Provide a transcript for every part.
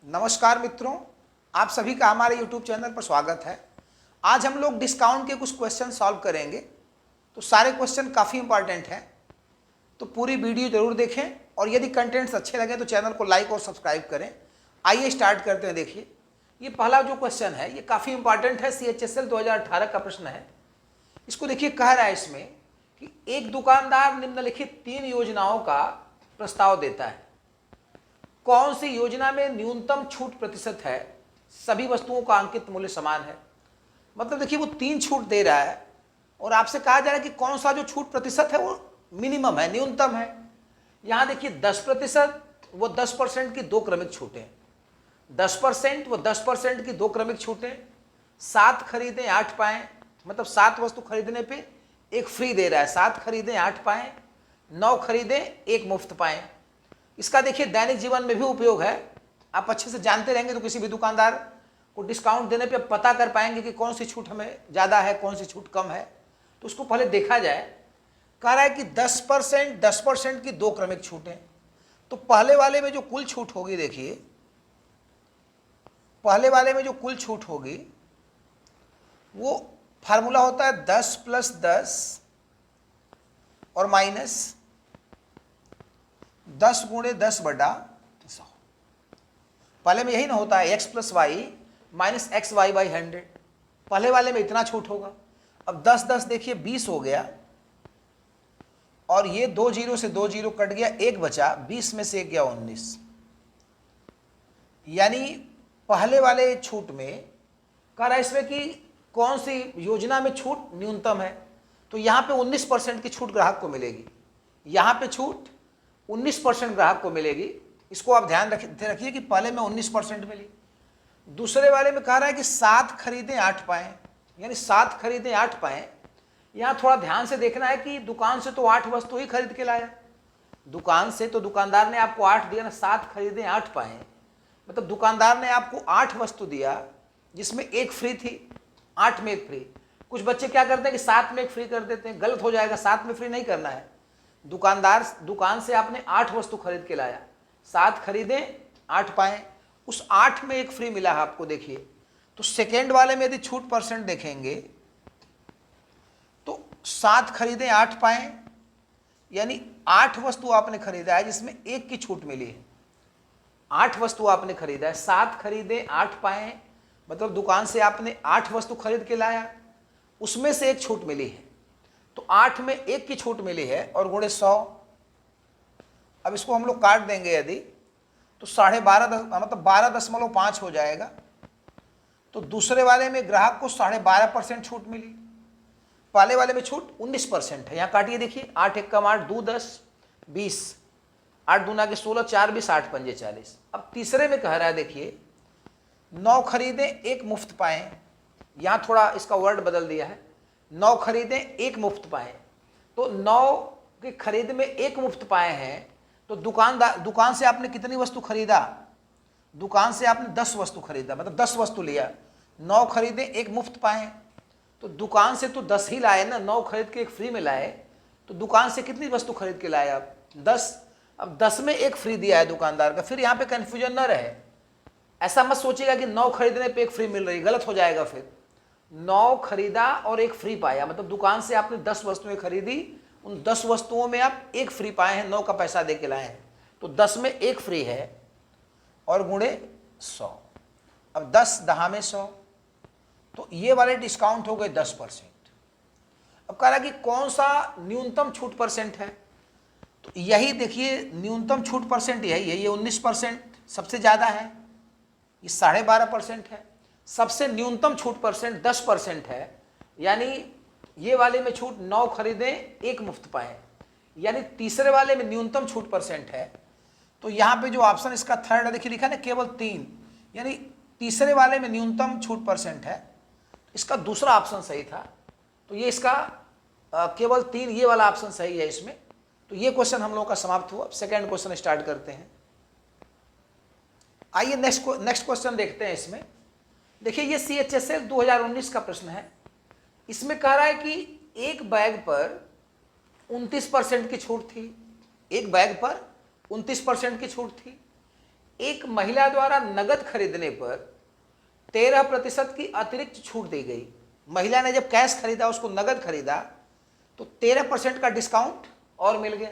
नमस्कार मित्रों, आप सभी का हमारे YouTube चैनल पर स्वागत है। आज हम लोग डिस्काउंट के कुछ क्वेश्चन सॉल्व करेंगे। तो सारे क्वेश्चन काफ़ी इंपॉर्टेंट हैं, तो पूरी वीडियो जरूर देखें और यदि कंटेंट्स अच्छे लगे तो चैनल को लाइक और सब्सक्राइब करें। आइए स्टार्ट करते हैं। देखिए, ये पहला जो क्वेश्चन है ये काफ़ी इंपॉर्टेंट है, CHSL 2018 का प्रश्न है। इसको देखिए, कह रहा है इसमें कि एक दुकानदार निम्नलिखित 3 योजनाओं का प्रस्ताव देता है। कौन सी योजना में न्यूनतम छूट प्रतिशत है? सभी वस्तुओं का अंकित मूल्य समान है। मतलब देखिए, वो 3 छूट दे रहा है और आपसे कहा जा रहा है कि कौन सा जो छूट प्रतिशत है वो मिनिमम है, न्यूनतम है। यहां देखिए 10% वो 10% की 2 क्रमिक छूटें, 10% वो 10% की 2 क्रमिक छूटें, 7 खरीदें 8 पाएं, मतलब 7 वस्तु खरीदने पे 1 फ्री दे रहा है। 7 खरीदें 8 पाएं, 9 खरीदें 1 मुफ्त पाएं। इसका देखिए दैनिक जीवन में भी उपयोग है। आप अच्छे से जानते रहेंगे तो किसी भी दुकानदार को डिस्काउंट देने पे पता कर पाएंगे कि कौन सी छूट हमें ज़्यादा है, कौन सी छूट कम है। तो उसको पहले देखा जाए। कह रहा है कि 10% की 2 क्रमिक छूटें। तो पहले वाले में जो कुल छूट होगी, देखिए पहले वाले में जो कुल छूट होगी वो फार्मूला होता है 10 + 10 और माइनस 10 × 10/100। पहले में यही ना होता है, x + y - xy/100। पहले वाले में इतना छूट होगा। अब 10 10 देखिए 20 हो गया और ये 2 0 से 2 0 कट गया, 1 बचा, 20 में से 1 गया 19। यानी पहले वाले छूट में कह रहा है इसमें कि कौन सी योजना में छूट न्यूनतम है। तो यहाँ पे 19% की छूट ग्राहक को मिलेगी। यहाँ पे छूट 19% ग्राहक को मिलेगी। इसको आप ध्यान रखिए कि पहले में 19% मिली। दूसरे वाले में कह रहा है कि 7 खरीदें 8 पाएं, यानी 7 खरीदें 8 पाएं। यहाँ थोड़ा ध्यान से देखना है कि दुकान से तो 8 वस्तु ही खरीद के लाया। दुकान से तो दुकानदार ने आपको 8 दिया ना, 7 खरीदें 8 पाएं, मतलब दुकानदार ने आपको 8 वस्तु दिया जिसमें 1 फ्री थी, 8 में 1 फ्री। कुछ बच्चे क्या करते हैं कि 7 में 1 फ्री कर देते हैं, गलत हो जाएगा। 7 में फ्री नहीं करना है। दुकान से आपने 8 वस्तु खरीद के लाया, 7 खरीदें 8 पाएं, उस 8 में 1 फ्री मिला है आपको। देखिए, तो सेकेंड वाले में यदि छूट % देखेंगे तो 7 खरीदें 8 पाएं, यानी 8 वस्तु आपने खरीदा है जिसमें 1 की छूट मिली है। 8 वस्तु आपने खरीदा है, 7 खरीदें 8 पाएं, मतलब दुकान से आपने 8 वस्तु खरीद के लाया, उसमें से 1 छूट मिली है। तो 8 में 1 की छूट मिली है और गुणे 100। अब इसको हम लोग काट देंगे यदि, तो 12.5 मतलब 12.5 हो जाएगा। तो दूसरे वाले में ग्राहक को 12.5% छूट मिली। पहले वाले में छूट 19% है। यहाँ काटिए, देखिए 8 × 1 = 8, 2 × 10 = 20, 8 दूना के 16, 4 20, 8 पंजे 40। अब तीसरे में कह रहा है, देखिए 9 खरीदें 1 मुफ्त पाएं। यहाँ थोड़ा इसका वर्ड बदल दिया है, 9 खरीदें 1 मुफ्त पाएं। तो 9 के खरीद में 1 मुफ्त पाए हैं। तो दुकान से आपने कितनी वस्तु खरीदा? दुकान से आपने 10 वस्तु खरीदा, मतलब 10 वस्तु लिया। 9 खरीदें 1 मुफ्त पाए, तो दुकान से तो 10 ही लाए ना, 9 खरीद के 1 फ्री में लाए। तो दुकान से कितनी वस्तु खरीद के लाए आप? 10। अब 10 में 1 फ्री दिया है दुकानदार का। फिर यहाँ पे कन्फ्यूजन न रहे, ऐसा मत सोचिएगा कि 9 खरीदने पे 1 फ्री मिल रही, गलत हो जाएगा। फिर 9 खरीदा और 1 फ्री पाया, मतलब दुकान से आपने 10 वस्तुएं खरीदी, उन 10 वस्तुओं में आप 1 फ्री पाए हैं, 9 का पैसा दे के लाए हैं। तो 10 में 1 फ्री है और गुणे 100। अब 10 10 में 100, तो ये वाले डिस्काउंट हो गए 10%। अब कह रहा कि कौन सा न्यूनतम छूट % है? तो यही देखिए, न्यूनतम छूट % यही है, ये 19% सबसे ज़्यादा है, ये 12.5% है। सबसे न्यूनतम छूट % 10% है, यानी ये वाले में छूट 9 खरीदें 1 मुफ्त पाएं, यानी तीसरे वाले में न्यूनतम छूट % है। तो यहाँ पे जो ऑप्शन इसका थर्ड है, देखिए लिखा है ना, केवल 3, यानी तीसरे वाले में न्यूनतम छूट % है। इसका दूसरा ऑप्शन सही था, तो ये इसका केवल 3, ये वाला ऑप्शन सही है इसमें। तो ये क्वेश्चन हम लोगों का समाप्त हुआ। सेकेंड क्वेश्चन स्टार्ट करते हैं। आइए नेक्स्ट क्वेश्चन देखते हैं। इसमें देखिए, ये CHSL 2019 का प्रश्न है। इसमें कह रहा है कि एक बैग पर 29% की छूट थी, एक बैग पर 29% की छूट थी। एक महिला द्वारा नगद खरीदने पर 13% की अतिरिक्त छूट दी गई। महिला ने जब कैश खरीदा, उसको नगद खरीदा, तो 13% का डिस्काउंट और मिल गया।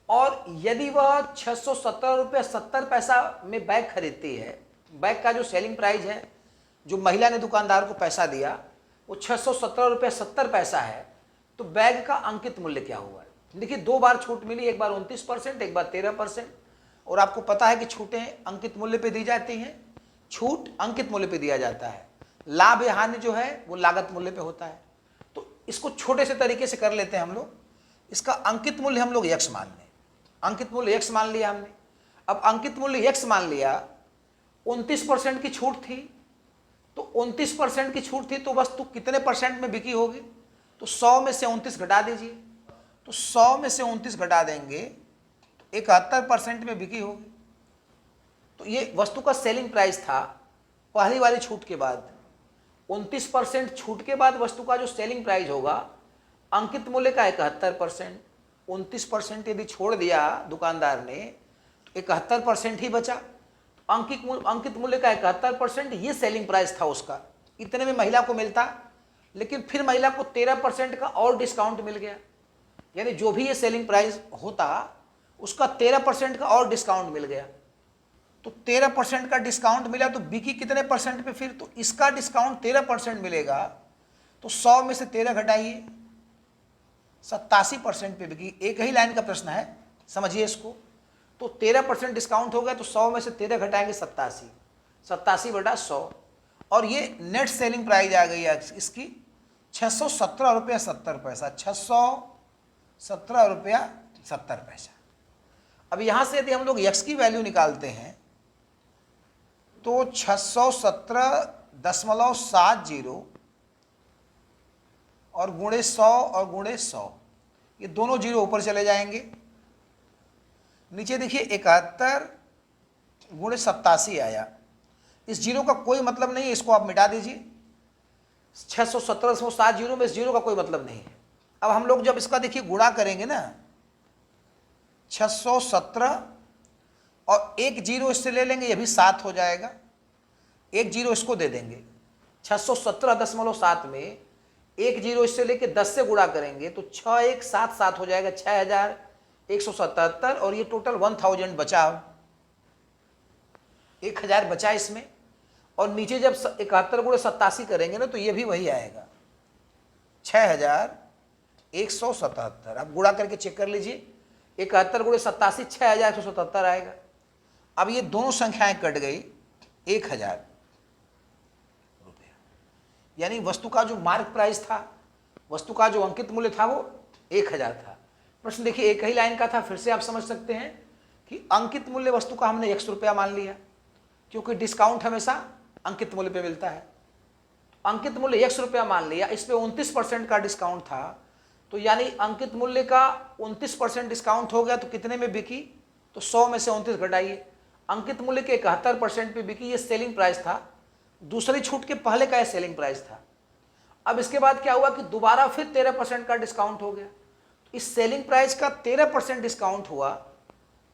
और यदि वह 617 रुपये 70 पैसा में बैग खरीदती है, बैग का जो सेलिंग प्राइस है, जो महिला ने दुकानदार को पैसा दिया, वो 617 रुपये 70 पैसा है, तो बैग का अंकित मूल्य क्या हुआ है? देखिए, दो बार छूट मिली, एक बार 29%, एक बार 13%। और आपको पता है कि छूटें अंकित मूल्य पे दी जाती हैं, छूट अंकित मूल्य पे दिया जाता है, लाभ या हानि जो है वो लागत मूल्य पे होता है। तो इसको छोटे से तरीके से कर लेते हैं हम लोग। इसका अंकित मूल्य हम लोग x मान लें, अंकित मूल्य x मान लिया हमने। अब अंकित मूल्य x मान लिया, 29% की छूट थी, तो 29% की छूट थी, तो वस्तु कितने परसेंट में बिकी होगी? तो 100 में से 29 घटा दीजिए, तो 100 में से 29 घटा देंगे तो 71% में बिकी होगी। तो ये वस्तु का सेलिंग प्राइस था पहली वाली छूट के बाद। 29% छूट के बाद वस्तु का जो सेलिंग प्राइस होगा अंकित मूल्य का 71%। 29% यदि छोड़ दिया दुकानदार ने तो 71% ही बचा। अंकित मूल्य का 71% ये सेलिंग प्राइस था उसका, इतने में महिला को मिलता, लेकिन फिर महिला को 13% का और डिस्काउंट मिल गया। यानी जो भी ये सेलिंग प्राइस होता उसका 13% का और डिस्काउंट मिल गया। तो 13% का डिस्काउंट मिला तो बिकी कितने परसेंट पे? फिर तो इसका डिस्काउंट 13% मिलेगा, तो 100 में से 13 घटाइए, 87% पे बिकी। एक ही लाइन का प्रश्न है, समझिए इसको। तो 13% डिस्काउंट हो गया, तो 100 में से 13 घटाएंगे 87, 87/100। और ये नेट सेलिंग प्राइस आ गई है इसकी 617 रुपया 70 पैसा, 617 रुपया 70 पैसा। अब यहां से यदि हम लोग x की वैल्यू निकालते हैं तो 617.70 और गुणे 100 और गुणे 100, ये दोनों जीरो ऊपर चले जाएंगे। नीचे देखिए 71 गुणे 87 आया, इस जीरो का कोई मतलब नहीं है, इसको आप मिटा दीजिए। 617 जीरो में इस जीरो का कोई मतलब नहीं है। अब हम लोग जब इसका देखिए गुणा करेंगे ना, 617 और एक जीरो इससे ले लेंगे, ये भी 7 हो जाएगा, एक जीरो इसको दे देंगे। 617.7 में एक जीरो इससे लेके 10 से गुणा करेंगे तो 6177 हो जाएगा, 6177। और ये टोटल 1000 बचा, 1000 बचा इसमें। और नीचे जब 71 गुणे 87 करेंगे ना तो ये भी वही आएगा, 6177। आप गुणा करके चेक कर लीजिए, 71 गुणे 87 6177 आएगा। अब ये दोनों संख्याएं कट गई, 1000 रुपया। यानी वस्तु का जो मार्क प्राइस था, वस्तु का जो अंकित मूल्य था वो 1000 था। प्रश्न देखिए एक ही लाइन का था, फिर से आप समझ सकते हैं कि अंकित मूल्य वस्तु का हमने 100 रुपया मान लिया, क्योंकि डिस्काउंट हमेशा अंकित मूल्य पे मिलता है। तो अंकित मूल्य 100 रुपया मान लिया, इस पे 29% का डिस्काउंट था, तो यानी अंकित मूल्य का 29% डिस्काउंट हो गया, तो कितने में बिकी? तो 100 में से 29 घटाइए, अंकित मूल्य के 71% पे बिकी। ये सेलिंग प्राइस था, दूसरी छूट के पहले का ये सेलिंग प्राइस था। अब इसके बाद क्या हुआ कि दोबारा फिर 13% का डिस्काउंट हो गया। तो इस सेलिंग प्राइस का 13% डिस्काउंट हुआ,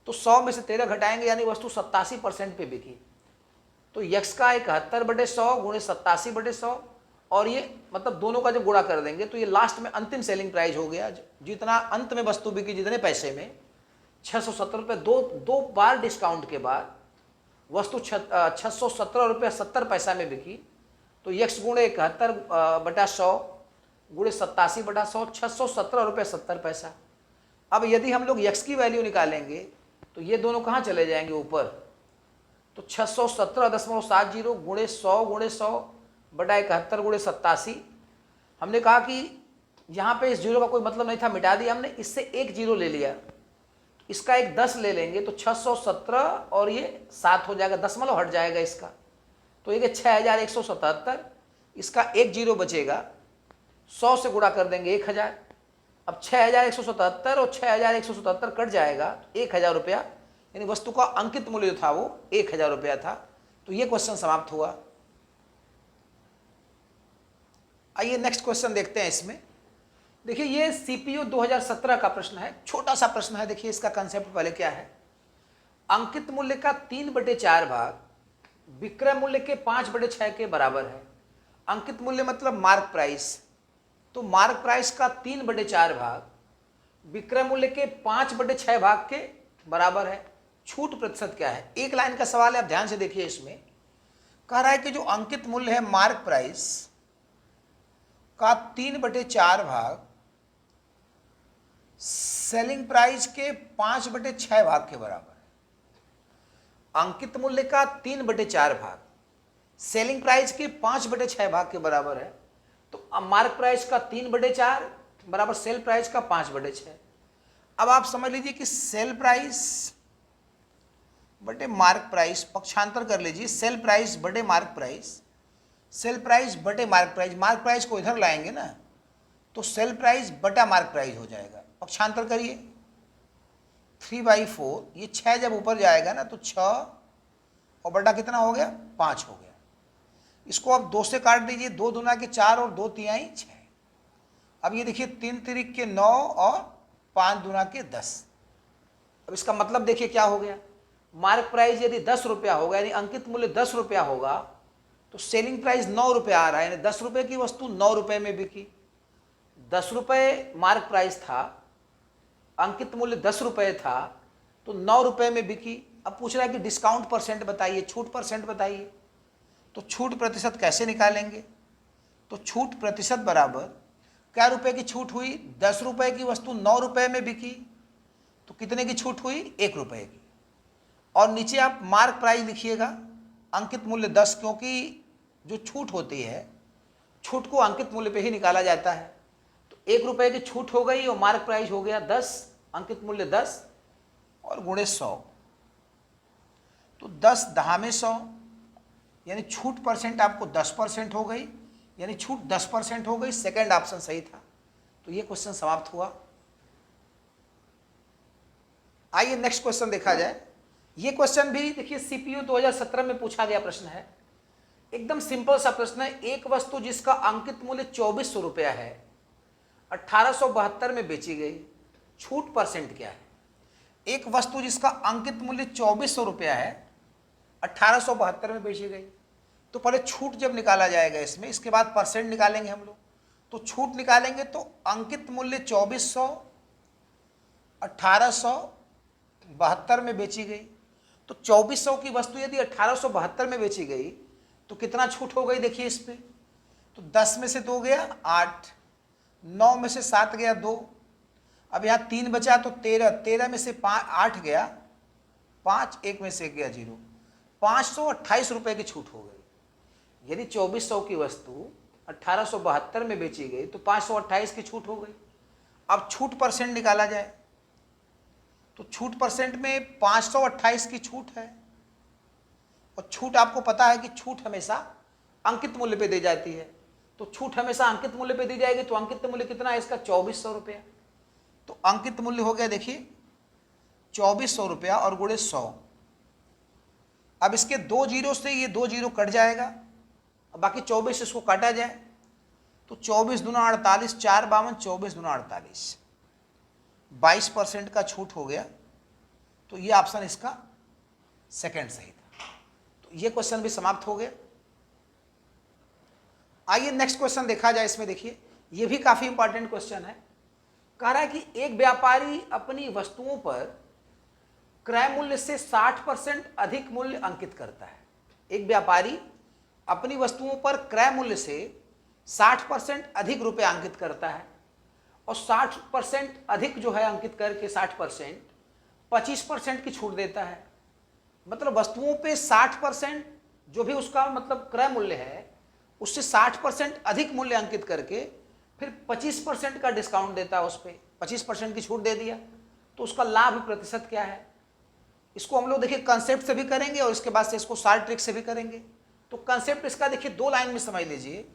तो 100 में से 13 घटाएंगे, यानी वस्तु 87% पे बिकी। तो यक्स का 71/100 गुणे 87/100, और ये मतलब दोनों का जब गुणा कर देंगे तो ये लास्ट में अंतिम सेलिंग प्राइस हो गया। जितना अंत में वस्तु बिकी, जितने पैसे में, 617 रुपये। दो बार डिस्काउंट के बाद वस्तु 617 रुपये 70 पैसा में बिकी। तो यक्स गुणे 71/100 गुणे 87/100, 617 रुपये 70 पैसा। अब यदि हम लोग यक्स की वैल्यू निकालेंगे तो ये दोनों कहाँ चले जाएंगे? ऊपर। तो 617.70 गुणे 100 गुणे 100/71 गुणे 87। हमने कहा कि यहाँ पे इस जीरो का कोई मतलब नहीं था, मिटा दिया हमने, इससे एक जीरो ले लिया, इसका एक 10 ले लेंगे तो 617 और ये 7 हो जाएगा, दशमलव हट जाएगा इसका, तो ये 6177। इसका एक जीरो बचेगा, 100 से गुणा कर देंगे 1000। अब 6177 और 6177 कट जाएगा, 1000 रुपया, यानी वस्तु का अंकित मूल्य जो था वो 1000 रुपया था। तो ये क्वेश्चन समाप्त हुआ। आइए नेक्स्ट क्वेश्चन देखते हैं। इसमें देखिए ये सीपीयू 2017 का प्रश्न है, छोटा सा प्रश्न है। देखिए इसका कंसेप्ट पहले क्या है। अंकित मूल्य का 3/4 भाग विक्रय मूल्य के 5/6 के बराबर है। अंकित मूल्य मतलब मार्क प्राइस, तो मार्क प्राइस का 3/4 भाग विक्रय मूल्य के 5/6 भाग के बराबर है। छूट प्रतिशत क्या है? एक लाइन का सवाल है, आप ध्यान से देखिए। इसमें कह रहा है कि जो अंकित मूल्य है मार्क प्राइस का 3/4 भाग सेलिंग प्राइस के 5/6 भाग के बराबर है। अंकित मूल्य का 3/4 भाग सेलिंग प्राइस के 5/6 भाग के बराबर है, तो मार्क प्राइस का 3/4 बराबर सेल प्राइस का 5/6। अब आप समझ लीजिए कि सेल प्राइस बटे मार्क प्राइस, पक्षांतर कर लीजिए, सेल प्राइस बटे मार्क प्राइस, सेल प्राइस बटे मार्क प्राइस। मार्क प्राइस को इधर लाएंगे ना तो सेल प्राइस बटा मार्क प्राइस हो जाएगा। पक्षांतर करिए, 3/4, ये 6 जब ऊपर जाएगा ना तो 6 और बटा कितना हो गया? 5 हो गया। इसको आप 2 से काट दीजिए, 2 दूना के 4 और 2 तिहाई 6। अब ये देखिए 3 तिरिक के 9 और 5 दूना के 10। अब इसका मतलब देखिए क्या हो गया। मार्क प्राइस यदि 10 रुपया होगा, यानी अंकित मूल्य 10 रुपया होगा, तो सेलिंग प्राइस 9 रुपया आ रहा है, यानी 10 रुपये की वस्तु 9 रुपये में बिकी। 10 रुपये मार्क प्राइस था, अंकित मूल्य 10 रुपये था, तो 9 रुपये में बिकी। अब पूछ रहा है कि डिस्काउंट परसेंट बताइए, छूट परसेंट बताइए। तो छूट प्रतिशत कैसे निकालेंगे? तो छूट प्रतिशत बराबर क्या रुपए की छूट हुई? 10 रुपये की वस्तु 9 रुपये में बिकी, तो कितने की छूट हुई? 1 रुपये की। और नीचे आप मार्क प्राइस लिखिएगा, अंकित मूल्य 10, क्योंकि जो छूट होती है छूट को अंकित मूल्य पे ही निकाला जाता है। तो 1 रुपये की छूट हो गई और मार्क प्राइस हो गया 10, अंकित मूल्य 10 और गुणे 100, तो 10 10 में 100, यानी छूट परसेंट आपको 10% हो गई, यानी छूट 10% हो गई। सेकंड ऑप्शन सही था। तो ये क्वेश्चन समाप्त हुआ। आइए नेक्स्ट क्वेश्चन देखा जाए। ये क्वेश्चन भी देखिए सीपीयू 2017 में पूछा गया प्रश्न है। एकदम सिंपल सा प्रश्न है। एक वस्तु जिसका अंकित मूल्य 2400 रुपया है, 1872 में बेची गई, छूट परसेंट क्या है? एक वस्तु जिसका अंकित मूल्य 2400 रुपया है, 1872 में बेची गई, तो पहले छूट जब निकाला जाएगा इसमें, इसके बाद परसेंट निकालेंगे हम लोग। तो छूट निकालेंगे तो अंकित मूल्य 2400, 1872 में बेची गई, तो 2400 की वस्तु यदि 1872 में बेची गई तो कितना छूट हो गई? देखिए इस पे, तो 10 में से 2 गया 8, 9 में से 7 गया 2, अब यहाँ 3 बचा तो 13, 13 में से 8 गया 5, 1 में से 1 गया 0, 528 रुपये की छूट हो गई। यदि 2400 की वस्तु 1872 में बेची गई तो 528 की छूट हो गई। अब छूट परसेंट निकाला जाए तो छूट परसेंट में 528 की छूट है, और छूट आपको पता है कि छूट हमेशा अंकित मूल्य पे दी जाती है। तो छूट हमेशा अंकित मूल्य पे दी जाएगी, तो अंकित मूल्य कितना है इसका? 2400 रुपया। तो अंकित मूल्य हो गया देखिए 2400 रुपया और गुणे 100। अब इसके 2 जीरो से ये 2 जीरो कट जाएगा, अब बाकी 24 इसको काटा जाए तो 24 दूना 48, 4 52, 24 दूना 48, 22% का छूट हो गया। तो ये ऑप्शन इसका सेकंड सही था। तो ये क्वेश्चन भी समाप्त हो गया। आइए नेक्स्ट क्वेश्चन देखा जाए। इसमें देखिए ये भी काफी इंपॉर्टेंट क्वेश्चन है। कह रहा है कि एक व्यापारी अपनी वस्तुओं पर क्रय मूल्य से 60% अधिक मूल्य अंकित करता है। एक व्यापारी अपनी वस्तुओं पर क्रय मूल्य से 60% अधिक रुपए अंकित करता है, और 60% अधिक जो है अंकित करके 60% 25% की छूट देता है। मतलब वस्तुओं पे 60% जो भी उसका मतलब क्रय मूल्य है उससे 60% अधिक मूल्य अंकित करके फिर 25% का डिस्काउंट देता है, उस पर 25% की छूट दे दिया, तो उसका लाभ प्रतिशत क्या है? इसको हम लोग देखिए कंसेप्ट से भी करेंगे और इसके बाद से इसको शार्ट ट्रिक से भी करेंगे। तो कंसेप्ट इसका देखिए 2 लाइन में समझ लीजिए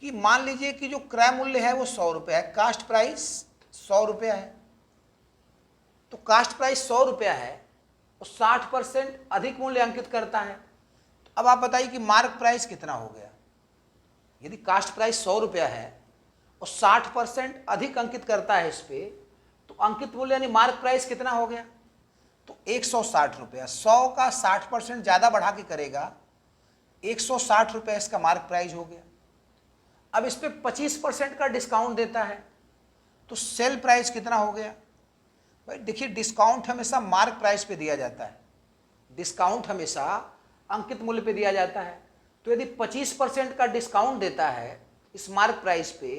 कि मान लीजिए कि जो क्रय मूल्य है वो 100 रुपया है, कास्ट प्राइस 100 रुपया है। तो कास्ट प्राइस 100 रुपया है और 60% अधिक मूल्य अंकित करता है। तो अब आप बताइए कि मार्क प्राइस कितना हो गया? यदि कास्ट प्राइस 100 रुपया है और 60% अधिक अंकित करता है इस पे, तो अंकित मूल्य यानी मार्क प्राइस कितना हो गया? तो 160 रुपया, 100 का 60% ज़्यादा बढ़ा के करेगा, 160 रुपये इसका मार्क प्राइस हो गया। अब इस पर 25% का डिस्काउंट देता है तो सेल प्राइस कितना हो गया भाई? देखिए डिस्काउंट हमेशा मार्क प्राइस पे दिया जाता है, डिस्काउंट हमेशा अंकित मूल्य पे दिया जाता है। तो यदि 25% का डिस्काउंट देता है इस मार्क प्राइस पे,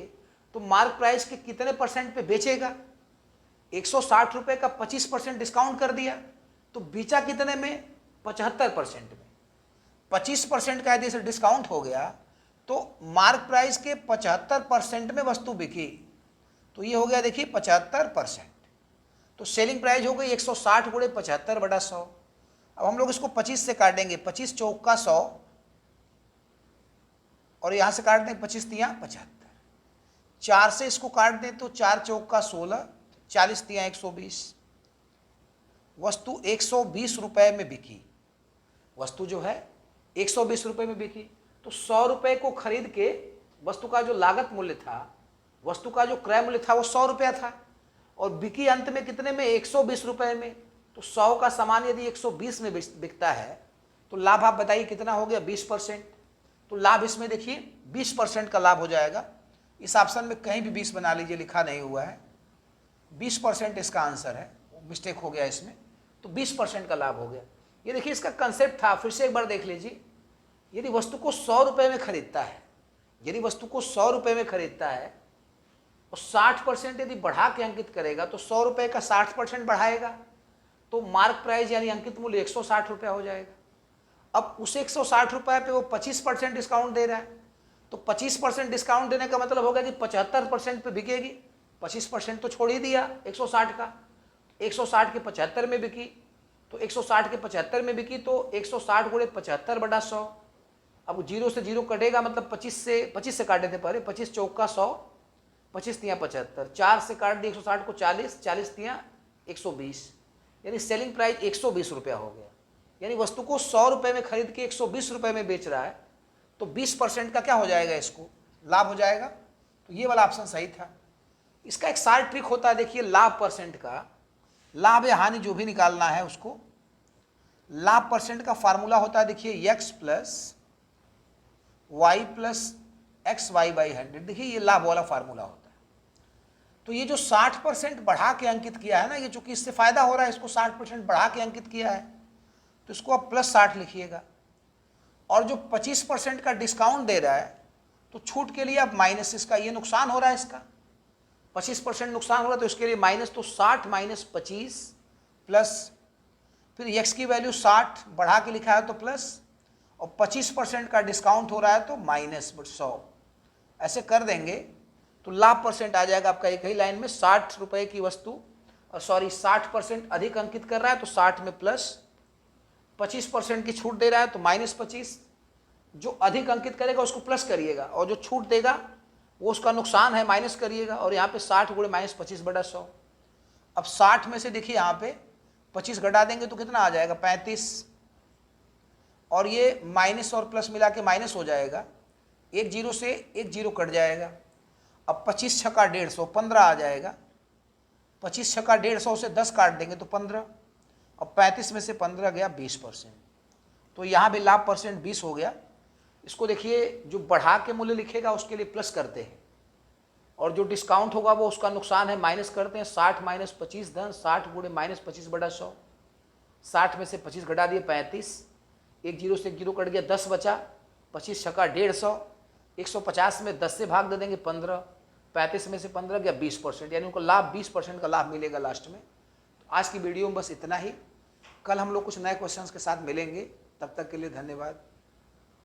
तो मार्क प्राइस के कितने परसेंट पे बेचेगा? 160 रुपये का 25% डिस्काउंट कर दिया तो बेचा कितने में? 75% में। 25% का यदि इसे डिस्काउंट हो गया तो मार्क प्राइस के 75% में वस्तु बिकी, तो ये हो गया देखिए 75%। तो सेलिंग प्राइस हो गई 160 गुणे 75 बटा 100। अब हम लोग इसको 25 से काटेंगे, 25 चौक का 100 और यहाँ से काट दें 25 तिया 75, 4 से इसको काट दें तो 4 चौक का 16, 40 तिया 120। वस्तु 120 रुपये में बिकी, वस्तु जो है 120 रुपये में बिकी। तो 100 रुपये को खरीद के वस्तु का जो लागत मूल्य था, वस्तु का जो क्रय मूल्य था वो 100 रुपया था और बिकी अंत में कितने में? 120 रुपये में। तो 100 का सामान यदि 120 में बिकता है तो लाभ आप बताइए कितना हो गया? 20%। तो लाभ इसमें देखिए 20% का लाभ हो जाएगा। इस ऑप्शन में कहीं भी 20 बना लीजिए, लिखा नहीं हुआ है, 20% इसका आंसर है, मिस्टेक हो गया इसमें। तो 20% का लाभ हो गया। ये देखिए इसका कंसेप्ट था, फिर से एक बार देख लीजिए। यदि वस्तु को 100 रुपये में खरीदता है, यदि वस्तु को 100 रुपये में खरीदता है और 60% यदि बढ़ा के अंकित करेगा तो 100 रुपये का 60% बढ़ाएगा तो मार्क प्राइस यानी अंकित मूल्य 160 रुपया हो जाएगा। अब उस 160 रुपये पे वो 25% डिस्काउंट दे रहा है, तो 25% डिस्काउंट देने का मतलब होगा कि 75% पे बिकेगी। 25% तो छोड़ ही दिया 160 का, 160 के 75 में बिकी, तो 160 के 75 में बिकी तो 160 गुणे 75 बटा 100। अब 0 से 0 कटेगा, मतलब 25 से काटे थे पहले, 25 चौक का 100, 25 तिया 75, 4 से काट दिया 160 को 40, 40 तिया 120, यानी सेलिंग प्राइस 120 रुपया हो गया। यानी वस्तु को 100 रुपये में खरीद के 120 रुपये में बेच रहा है, तो 20% का क्या हो जाएगा? इसको लाभ हो जाएगा। तो ये वाला ऑप्शन सही था। इसका एक सार ट्रिक होता है, देखिए लाभ परसेंट का, लाभ या हानि जो भी निकालना है उसको, लाभ परसेंट का फार्मूला होता है देखिए x plus y plus x y by 100। देखिए ये लाभ वाला फार्मूला होता है। तो ये जो 60% बढ़ा के अंकित किया है ना, ये चूंकि इससे फायदा हो रहा है, इसको 60% बढ़ा के अंकित किया है तो इसको आप प्लस 60 लिखिएगा। और जो 25% का डिस्काउंट दे रहा है तो छूट के लिए आप माइनस, इसका ये नुकसान हो रहा है, इसका 25% नुकसान हो रहा है तो इसके लिए माइनस, तो 60 माइनस 25 प्लस, फिर x की वैल्यू 60 बढ़ा के लिखा है तो प्लस, और 25% का डिस्काउंट हो रहा है तो माइनस 100। ऐसे कर देंगे तो लाभ परसेंट आ जाएगा आपका एक ही लाइन में। 60 रुपये की वस्तु, और सॉरी 60% अधिक अंकित कर रहा है तो 60 में प्लस, 25% की छूट दे रहा है तो माइनस 25। जो अधिक अंकित करेगा उसको प्लस करिएगा और जो छूट देगा वो उसका नुकसान है, माइनस करिएगा। और यहाँ पे 60 गुणे माइनस 25 बटा 100। अब 60 में से देखिए यहाँ पे 25 घटा देंगे तो कितना आ जाएगा? 35, और ये माइनस और प्लस मिला के माइनस हो जाएगा, एक जीरो से एक जीरो कट जाएगा। अब 25 छक्का 150, 15 आ जाएगा। 25 छक्का 150 से 10 काट देंगे तो 15, और 35 में से 15 गया 20%। तो यहाँ भी लाभ परसेंट 20 हो गया। इसको देखिए जो बढ़ा के मूल्य लिखेगा उसके लिए प्लस करते हैं, और जो डिस्काउंट होगा वो उसका नुकसान है, माइनस करते हैं। 60 माइनस 25 धन 60 गुणे माइनस 25 बटा 100। 60 में से 25 घटा दिए 35, एक जीरो से एक जीरो कट गया, 10 बचा। 25 छक्का 150, 150 में 10 से भाग दे देंगे 15, 35 में से 15 गया 20%, यानी उनको लाभ 20% का लाभ मिलेगा लास्ट में। तो आज की वीडियो में बस इतना ही। कल हम लोग कुछ नए क्वेश्चंस के साथ मिलेंगे, तब तक के लिए धन्यवाद।